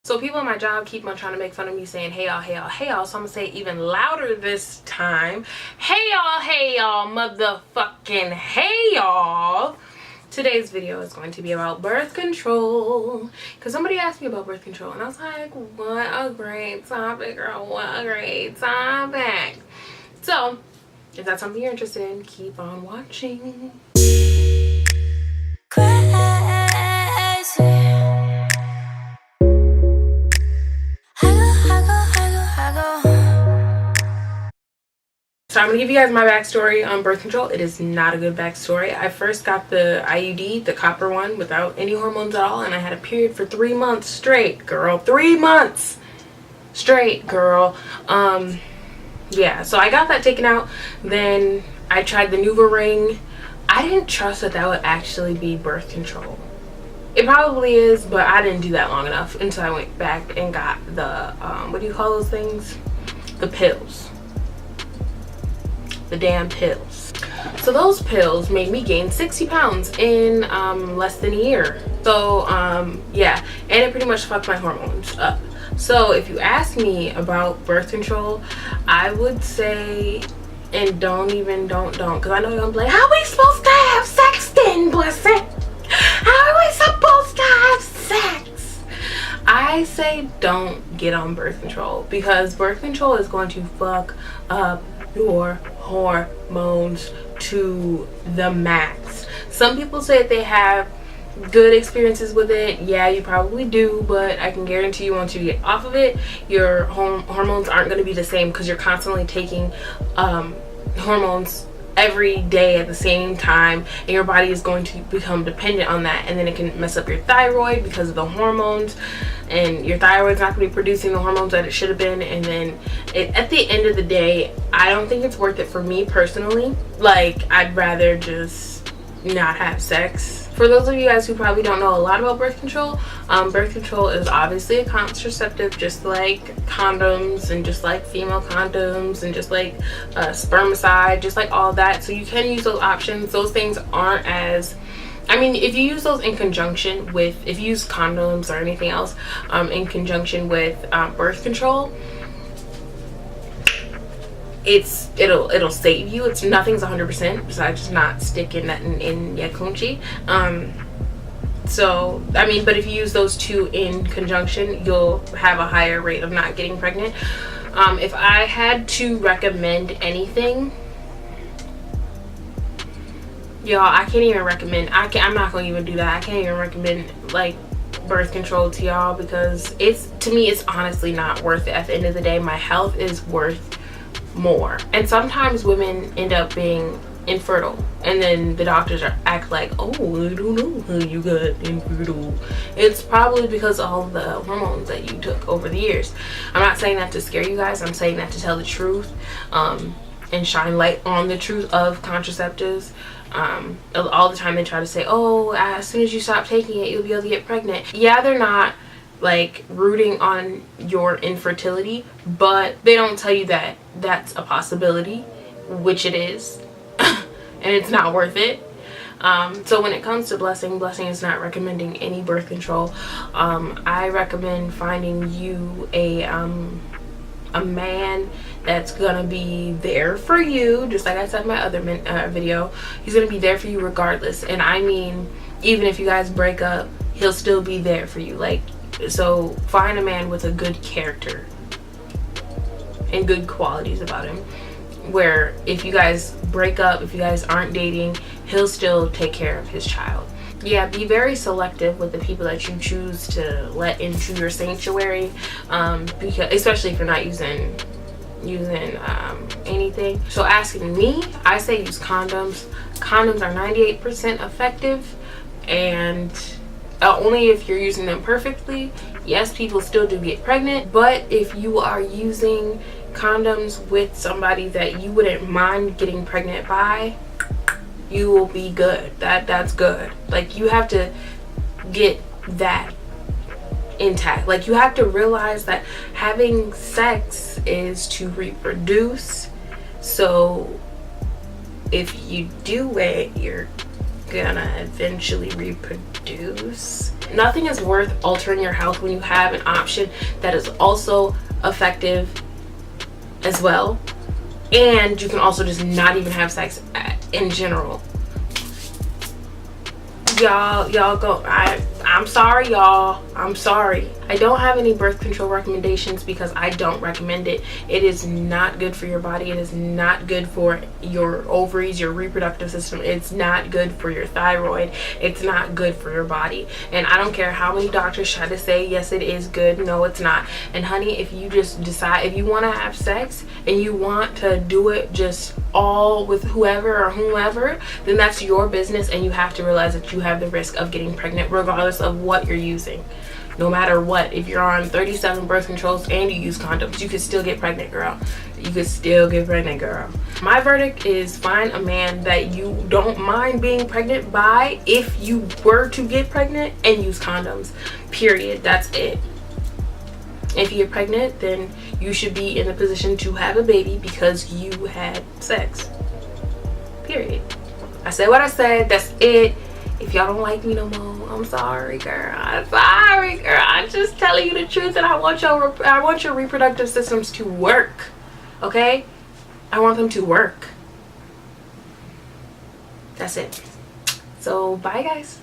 So people at my job keep on trying to make fun of me saying, hey y'all, hey y'all, hey y'all. So I'm gonna say it even louder this time. Hey y'all, motherfucking hey y'all. Today's video is going to be about birth control. Because somebody asked me about birth control and I was like, what a great topic, girl. What a great topic. So if that's something you're interested in, keep on watching. So I'm gonna give you guys my backstory on birth control. It is not a good backstory. I first got the IUD, the copper one, without any hormones at all, and I had a period for 3 months straight, girl. 3 months straight, girl. Yeah, so I got that taken out. Then I tried the Nuva ring. I didn't trust that that would actually be birth control. It probably is, but I didn't do that long enough until I went back and got the what do you call those things? The pills. The damn pills. So those pills made me gain 60 pounds in less than a year. So yeah, and it pretty much fucked my hormones up. So if you ask me about birth control, I would say, and don't because I know you're gonna be like, how are we supposed to have sex then, blessed? How are we supposed to have sex? I say don't get on birth control, because birth control is going to fuck up your hormones to the max. Some people say that they have good experiences with it. Yeah, you probably do, but I can guarantee you once you get off of it, your hormones aren't going to be the same, because you're constantly taking hormones every day at the same time, and your body is going to become dependent on that, and then it can mess up your thyroid because of the hormones, and your thyroid's not going to be producing the hormones that it should have been. And then at the end of the day, I don't think it's worth it for me personally. Like, I'd rather just not have sex. For those of you guys who probably don't know a lot about birth control is obviously a contraceptive, just like condoms, and just like female condoms, and just like spermicide, just like all that. So you can use those options. Those things aren't as, I mean, if you use those in conjunction with, if you use condoms or anything else in conjunction with birth control, it'll save you. It's nothing's 100% besides just not sticking that in your coochie. So I mean, but if you use those two in conjunction, you'll have a higher rate of not getting pregnant. If I had to recommend anything, y'all, I can't even recommend, I'm not gonna even do that. I can't even recommend like birth control to y'all, because to me it's honestly not worth it. At the end of the day, my health is worth more. And sometimes women end up being infertile, and then the doctors act like, oh, I don't know how you got infertile. It's probably because of all the hormones that you took over the years. I'm not saying that to scare you guys. I'm saying that to tell the truth and shine light on the truth of contraceptives. All the time they try to say, oh, as soon as you stop taking it, you'll be able to get pregnant. Yeah, they're not like rooting on your infertility, but they don't tell you that that's a possibility, which it is. And it's not worth it. So when it comes to Blessing is not recommending any birth control. I recommend finding you a man that's gonna be there for you, just like I said in my other video. He's gonna be there for you regardless. And I mean, even if you guys break up, he'll still be there for you. Like, so find a man with a good character and good qualities about him, where if you guys break up, if you guys aren't dating, he'll still take care of his child. Yeah, be very selective with the people that you choose to let into your sanctuary, because especially if you're not using anything. So asking me, I say use condoms. Condoms are 98% effective, and only if you're using them perfectly. Yes, people still do get pregnant, but if you are using condoms with somebody that you wouldn't mind getting pregnant by, you will be good. That's good. Like, you have to get that intact. Like, you have to realize that having sex is to reproduce. So if you do it, you're gonna eventually reproduce. Nothing is worth altering your health when you have an option that is also effective as well, and you can also just not even have sex in general. Y'all go. I'm sorry, y'all. I'm sorry. I don't have any birth control recommendations because I don't recommend it. It is not good for your body. It is not good for your ovaries, your reproductive system. It's not good for your thyroid. It's not good for your body. And I don't care how many doctors try to say, yes, it is good. No, it's not. And honey, if you just decide, if you want to have sex and you want to do it just all with whoever or whomever, then that's your business, and you have to realize that you have the risk of getting pregnant regardless of what you're using. No matter what, if you're on 37 birth controls and you use condoms, you could still get pregnant, girl. You could still get pregnant, girl. My verdict is find a man that you don't mind being pregnant by if you were to get pregnant, and use condoms. Period. That's it. If you get pregnant, then you should be in a position to have a baby because you had sex. Period. I said what I said. That's it. If y'all don't like me no more, I'm sorry, girl. I'm sorry, girl. I'm just telling you the truth, and I want your reproductive systems to work. Okay? I want them to work. That's it. So bye, guys.